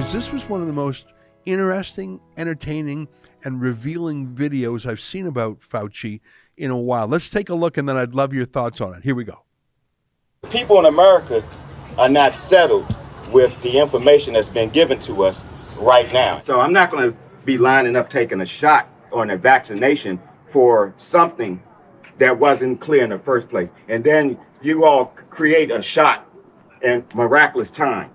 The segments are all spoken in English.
because this was one of the most interesting, entertaining, and revealing videos I've seen about Fauci in a while. Let's take a look, and then I'd love your thoughts on it. Here we go. People in America are not settled with the information that's been given to us right now. So I'm not going to be lining up taking a shot or a vaccination for something that wasn't clear in the first place. And then you all create a shot in miraculous time.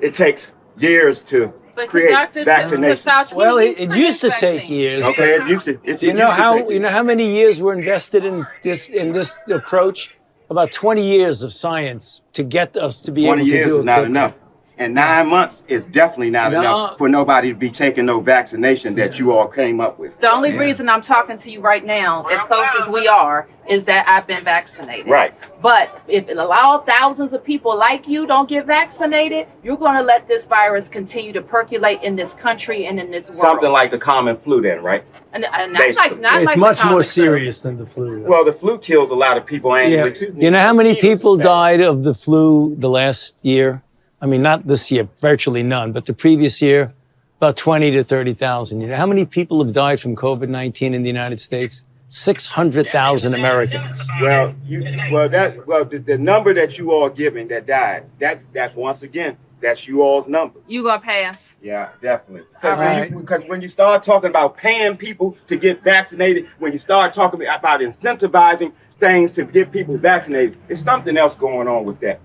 It takes years to create vaccination. Well, it used to take years. Okay, it used to. You know how many years were invested in this approach? About 20 years of science to get us to be able to do it. 20 years is not enough. And 9 months is definitely not enough for nobody to be taking no vaccination that you all came up with. The only reason I'm talking to you right now, as close as we are, is that I've been vaccinated. Right. But if it allows thousands of people like you don't get vaccinated, you're going to let this virus continue to percolate in this country and in this world. Something like the common flu then, right? And it's much more serious than the flu. Well, the flu kills a lot of people annually too. You know how many people died of the flu the last year? I mean, not this year, virtually none, but the previous year, about 20 to 30,000. You know how many people have died from COVID-19 in the United States? 600,000 Americans. Well, the number that you all giving that died, that's once again, that's you all's number. You gonna pass? Yeah, definitely. Because when you start talking about paying people to get vaccinated, when you start talking about incentivizing things to get people vaccinated, there's something else going on with that.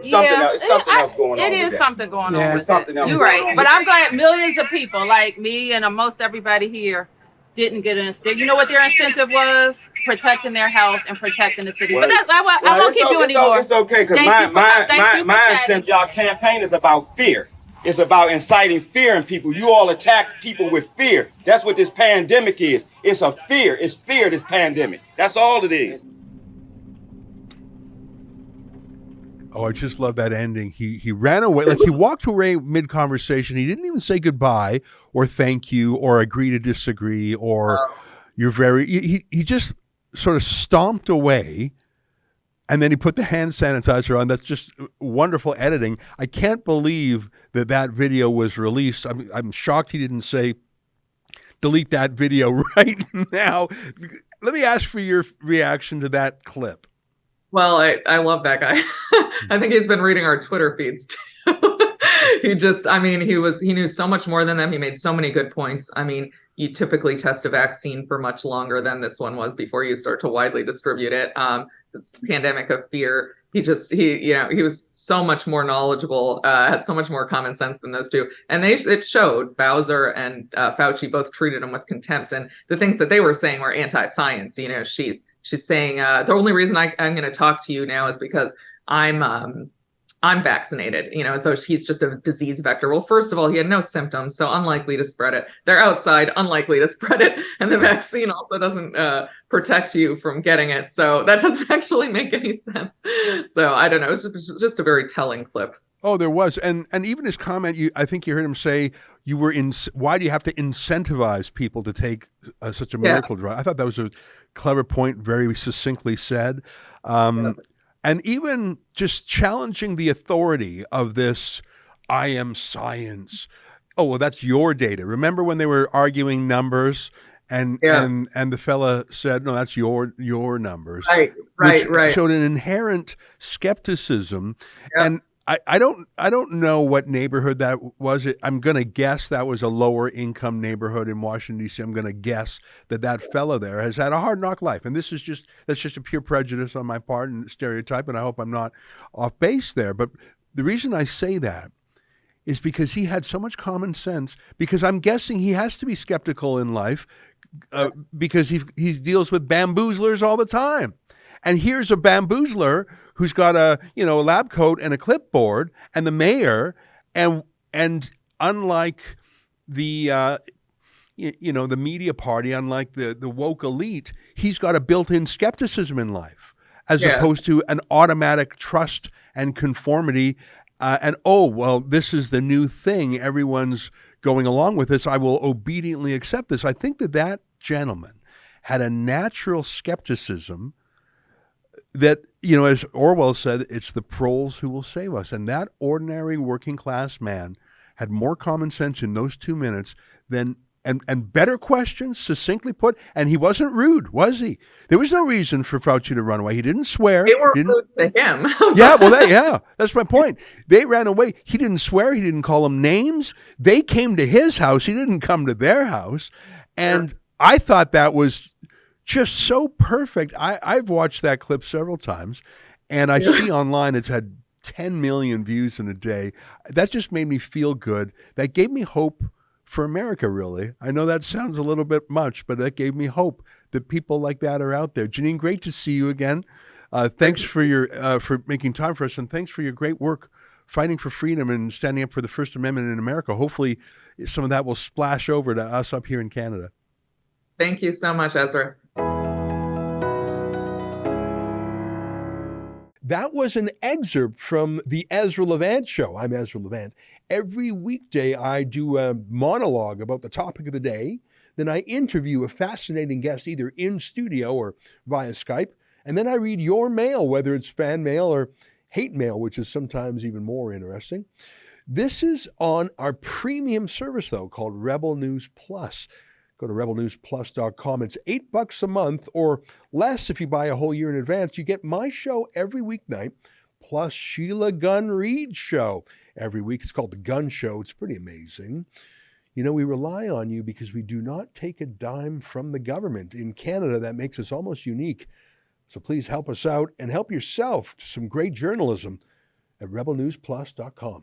Something else going on. It is something going on with something it. else. You're right. But I'm glad millions of people like me and most everybody here didn't get an. You know what their incentive was? Protecting their health and protecting the city. But I won't keep you anymore. It's okay, because my incentive, y'all campaign is about fear. It's about inciting fear in people. You all attack people with fear. That's what this pandemic is. It's a fear. It's fear, this pandemic. That's all it is. Oh, I just love that ending. He ran away, like he walked away mid-conversation. He didn't even say goodbye or thank you or agree to disagree or you're very, he just sort of stomped away, and then he put the hand sanitizer on. That's just wonderful editing. I can't believe that video was released. I'm shocked he didn't say, delete that video right now. Let me ask for your reaction to that clip. Well, I love that guy. I think he's been reading our Twitter feeds too. He knew so much more than them. He made so many good points. I mean, you typically test a vaccine for much longer than this one was before you start to widely distribute it. It's the pandemic of fear. He was so much more knowledgeable, had so much more common sense than those two. And it showed. Bowser and Fauci both treated him with contempt. And the things that they were saying were anti-science. You know, she's saying the only reason I'm going to talk to you now is because I'm vaccinated, you know, as though he's just a disease vector. Well, first of all, he had no symptoms, so unlikely to spread it. They're outside, unlikely to spread it. And the vaccine also doesn't protect you from getting it. So that doesn't actually make any sense. So I don't know. It was just a very telling clip. Oh, there was. And even his comment, I think you heard him say, why do you have to incentivize people to take such a miracle drug? I thought that was a clever point, very succinctly said. And even just challenging the authority of this, I am science. Oh, well, that's your data. Remember when they were arguing numbers and the fella said, no, that's your numbers. Right. Showed an inherent skepticism. Yeah. And I don't know what neighborhood that was. I'm going to guess that was a lower income neighborhood in Washington, D.C. I'm going to guess that fellow there has had a hard knock life. And that's just a pure prejudice on my part and stereotype. And I hope I'm not off base there. But the reason I say that is because he had so much common sense, because I'm guessing he has to be skeptical in life because he deals with bamboozlers all the time. And here's a bamboozler who's got a lab coat and a clipboard, and the mayor, and unlike the the media party, unlike the woke elite, he's got a built-in skepticism in life, as opposed to an automatic trust and conformity. This is the new thing. Everyone's going along with this. I will obediently accept this. I think that gentleman had a natural skepticism that, as Orwell said, it's the proles who will save us. And that ordinary working class man had more common sense in those 2 minutes than and better questions, succinctly put. And he wasn't rude, was he? There was no reason for Fauci to run away. He didn't swear. They were rude to him. Yeah, well, that's my point. They ran away. He didn't swear. He didn't call them names. They came to his house. He didn't come to their house. And I thought that was just so perfect. I've watched that clip several times, and I see online it's had 10 million views in a day. That just made me feel good. That gave me hope for America, really. I know that sounds a little bit much, but that gave me hope that people like that are out there. Janine, great to see you again. Thanks for your for making time for us, and thanks for your great work fighting for freedom and standing up for the First Amendment in America. Hopefully some of that will splash over to us up here in Canada. Thank you so much, Ezra. That was an excerpt from the Ezra Levant Show. I'm Ezra Levant. Every weekday, I do a monologue about the topic of the day. Then I interview a fascinating guest either in studio or via Skype. And then I read your mail, whether it's fan mail or hate mail, which is sometimes even more interesting. This is on our premium service, though, called Rebel News Plus. Go to rebelnewsplus.com. It's $8 a month or less if you buy a whole year in advance. You get my show every weeknight, plus Sheila Gunn Reid's show every week. It's called The Gun Show. It's pretty amazing. You know, we rely on you because we do not take a dime from the government. In Canada, that makes us almost unique. So please help us out and help yourself to some great journalism at rebelnewsplus.com.